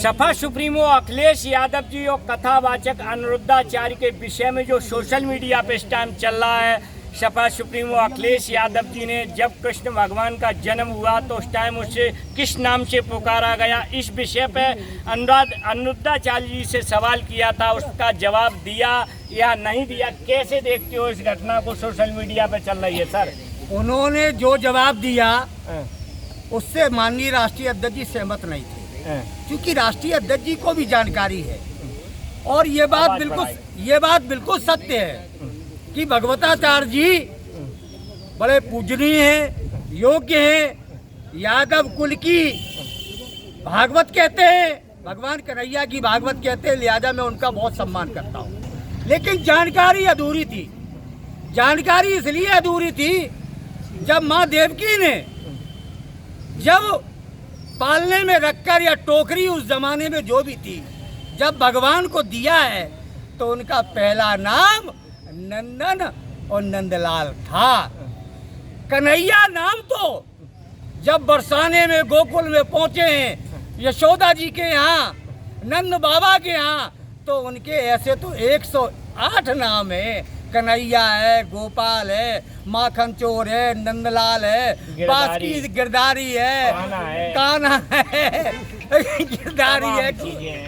Sapa supremo Akhilesh Yadav ji और कथावाचक अनिरुद्धाचार्य के विषय में जो सोशल मीडिया पे इस टाइम चल रहा है, सपा सुप्रीमो अखिलेश यादव जी ने जब कृष्ण भगवान का जन्म हुआ तो उस टाइम उसे किस नाम से पुकारा गया, इस विषय पे अनिरुद्धाचार्य जी से सवाल किया था, उसका जवाब दिया या नहीं दिया। कैसे देखते हो इस घटना को, सोशल मीडिया पे चल रही है सर? उन्होंने जो जवाब दिया उससे माननीय राष्ट्रीय अध्यक्ष जी सहमत नहीं थे, क्योंकि राष्ट्रीय अध्यक्ष जी को भी जानकारी है और ये बात बिल्कुल सत्य है कि भगवताचार्य जी बड़े पूजनीय हैं, योग्य हैं, यादव कुल की भागवत कहते हैं, भगवान कन्हैया की भागवत कहते हैं, लिहाजा मैं उनका बहुत सम्मान करता हूँ। लेकिन जानकारी अधूरी थी। जानकारी इसलिए अधूरी थी जब माँ देवकी ने जब पालने में रखकर या टोकरी उस जमाने में जो भी थी जब भगवान को दिया है तो उनका पहला नाम नंदन और नंदलाल था। कन्हैया नाम तो जब बरसाने में गोकुल में पहुंचे हैं यशोदा जी के यहाँ, नंद बाबा के यहाँ, तो उनके ऐसे तो 108 नाम है। कन्हैया है, गोपाल है, माखन चोर है, नंदलाल है, बासुकी गिरधारी है, कान्हा है, गिरधारी है,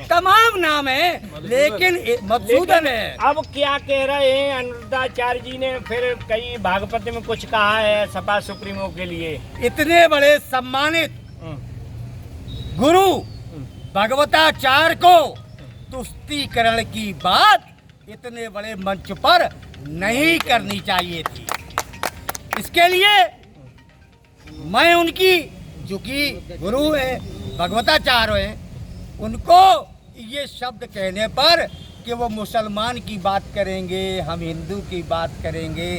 तमाम नाम है, लेकिन मधुसूदन है। अब क्या कह रहे हैं अनिरुद्धाचार्य जी ने, फिर कई भागवत में कुछ कहा है सपा सुप्रीमो के लिए? इतने बड़े सम्मानित गुरु भगवताचार्य को तुष्टीकरण की बात इतने बड़े मंच पर नहीं करनी चाहिए थी। इसके लिए मैं उनकी जो कि गुरु हैं, भगवताचार्य हैं, उनको ये शब्द कहने पर कि वो मुसलमान की बात करेंगे, हम हिंदू की बात करेंगे,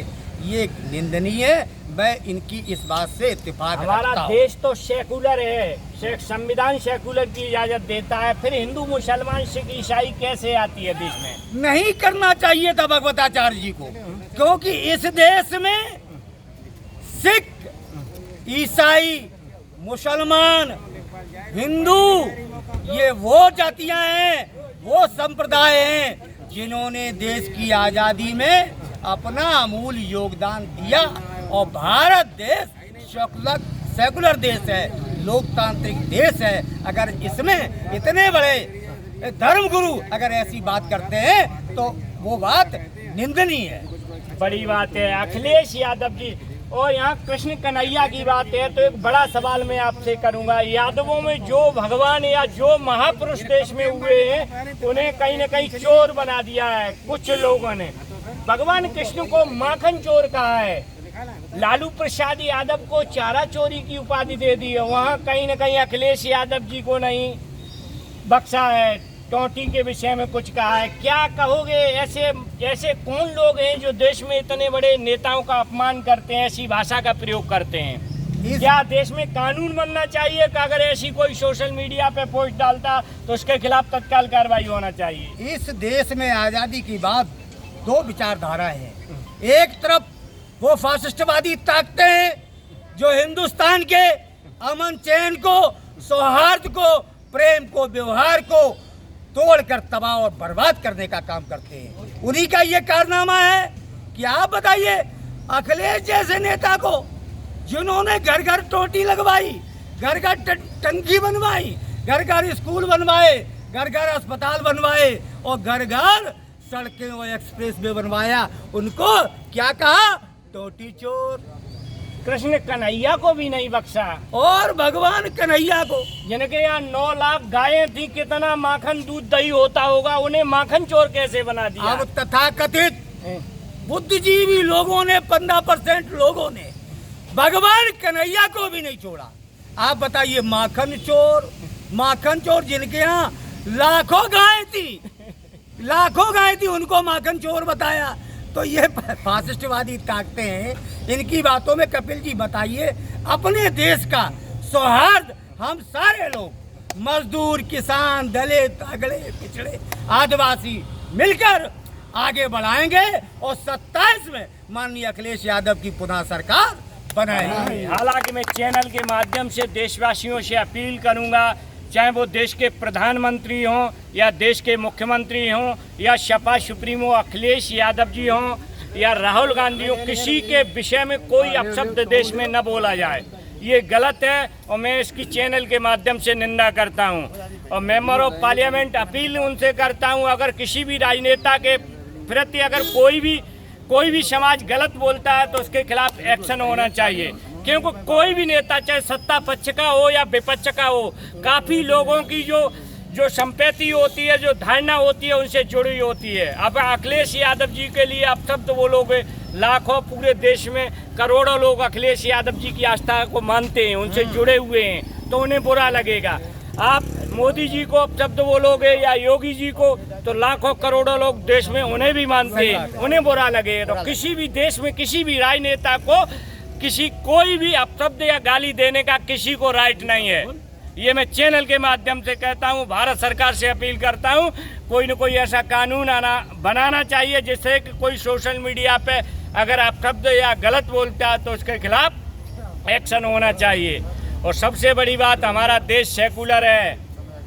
ये निंदनीय है। मैं इनकी इस बात से इत्तेफाक रखता हूं। हमारा देश तो सेकुलर है, संविधान सेकुलर की इजाजत देता है, फिर हिंदू मुसलमान सिख ईसाई कैसे आती है देश में? नहीं करना चाहिए था भगवताचार्य जी को, क्योंकि इस देश में सिख, ईसाई, मुसलमान, हिंदू ये वो जातियां हैं, वो संप्रदाय हैं जिन्होंने देश की आजादी में अपना अमूल्य योगदान दिया। और भारत देश सेकुलर देश है, लोकतांत्रिक देश है। अगर इसमें इतने बड़े धर्मगुरु अगर ऐसी बात करते हैं तो वो बात निंदनीय है। बड़ी बात है अखिलेश यादव जी। और यहाँ कृष्ण कन्हैया की बात है तो एक बड़ा सवाल मैं आपसे करूंगा, यादवों में जो भगवान या जो महापुरुष देश में हुए हैं उन्हें कहीं न कहीं चोर बना दिया है कुछ लोगों ने। भगवान कृष्ण को माखन चोर कहा है, लालू प्रसाद यादव को चारा चोरी की उपाधि दे दी है, वहाँ कहीं न कहीं अखिलेश यादव जी को नहीं बख्शा है, टोटी के विषय में कुछ कहा है। क्या कहोगे, ऐसे कौन लोग हैं जो देश में इतने बड़े नेताओं का अपमान करते हैं, ऐसी भाषा का प्रयोग करते हैं? क्या देश में कानून बनना चाहिए कि अगर ऐसी कोई सोशल मीडिया पे पोस्ट डालता तो उसके खिलाफ तत्काल कार्रवाई होना चाहिए? इस देश में आज़ादी की बात दो विचारधारा है। एक तरफ वो फासिस्टवादी ताकतें हैं जो हिंदुस्तान के अमन चैन को, सौहार्द को, प्रेम को, व्यवहार को तोड़कर तबाह और बर्बाद करने का काम करते हैं। उन्हीं का ये कारनामा है कि आप बताइए अखिलेश जैसे नेता को जिन्होंने घर घर टोटी लगवाई, घर घर टंकी बनवाई, घर घर स्कूल बनवाए, घर घर अस्पताल बनवाए और घर घर सड़कें और एक्सप्रेस वे बनवाया, उनको क्या कहा? टोटी चोर। कृष्ण कन्हैया को भी नहीं बख्शा और भगवान कन्हैया को, जिनके यहाँ 9 लाख गायें थी, कितना माखन दूध दही होता होगा, उन्हें माखन चोर कैसे बना दिया? अब तथाकथित बुद्धिजीवी लोगों ने 15% लोगों ने भगवान कन्हैया को भी नहीं छोड़ा। आप बताइए माखन चोर जिनके यहाँ लाखों गायें थी उनको माखन चोर बताया। तो ये फासिस्टवादी ताकते हैं, इनकी बातों में कपिल जी बताइए अपने देश का सौहार्द हम सारे लोग मजदूर, किसान, दलित, अगड़े, पिछड़े, आदिवासी मिलकर आगे बढ़ाएंगे और 27 में माननीय अखिलेश यादव की पुनः सरकार बनाएंगे। हालांकि मैं चैनल के माध्यम से देशवासियों से अपील करूंगा चाहे वो देश के प्रधानमंत्री हों या देश के मुख्यमंत्री हों या सपा सुप्रीमो अखिलेश यादव जी हों या राहुल गांधी हो, किसी के विषय में कोई अपशब्द देश में न बोला जाए। ये गलत है और मैं इसकी चैनल के माध्यम से निंदा करता हूँ। और मेंबर ऑफ पार्लियामेंट अपील उनसे करता हूँ, अगर किसी भी राजनेता के प्रति अगर कोई भी समाज गलत बोलता है तो उसके खिलाफ एक्शन होना चाहिए, क्योंकि कोई भी नेता चाहे सत्ता पक्ष का हो या विपक्ष का हो, काफ़ी लोगों की जो संपत्ति होती है, जो धारणा होती है, उनसे जुड़ी होती है। अब अखिलेश यादव जी के लिए अब शब्द बोलोगे, लाखों पूरे देश में करोड़ों लोग अखिलेश यादव जी की आस्था को मानते हैं, उनसे जुड़े हुए हैं, तो उन्हें बुरा लगेगा। आप मोदी जी को अब शब्द बोलोगे या योगी जी को, तो लाखों करोड़ों लोग देश में उन्हें भी मानते हैं, उन्हें बुरा लगेगा। तो किसी भी देश में किसी भी राजनेता को कोई भी अपशब्द या गाली देने का किसी को राइट नहीं है। ये मैं चैनल के माध्यम से कहता हूँ, भारत सरकार से अपील करता हूँ, कोई न कोई ऐसा कानून बनाना चाहिए जिससे कि कोई सोशल मीडिया पे अगर अपशब्द या गलत बोलता है तो उसके खिलाफ एक्शन होना चाहिए। और सबसे बड़ी बात, हमारा देश सेकुलर है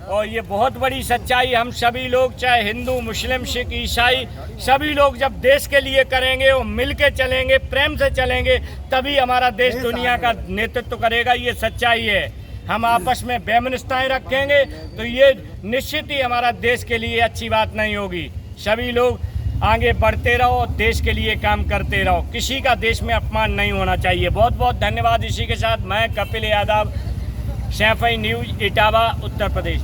और ये बहुत बड़ी सच्चाई। हम सभी लोग, चाहे हिंदू, मुस्लिम, सिख, ईसाई, सभी लोग जब देश के लिए करेंगे और मिल के चलेंगे, प्रेम से चलेंगे, तभी हमारा देश दुनिया का नेतृत्व करेगा। ये सच्चाई है। हम आपस में बेमिनस्ताएं रखेंगे तो ये निश्चित ही हमारा देश के लिए अच्छी बात नहीं होगी। सभी लोग आगे बढ़ते रहो, देश के लिए काम करते रहो, किसी का देश में अपमान नहीं होना चाहिए। बहुत बहुत धन्यवाद। इसी के साथ मैं कपिल यादव, सैफई न्यूज़, इटावा, उत्तर प्रदेश।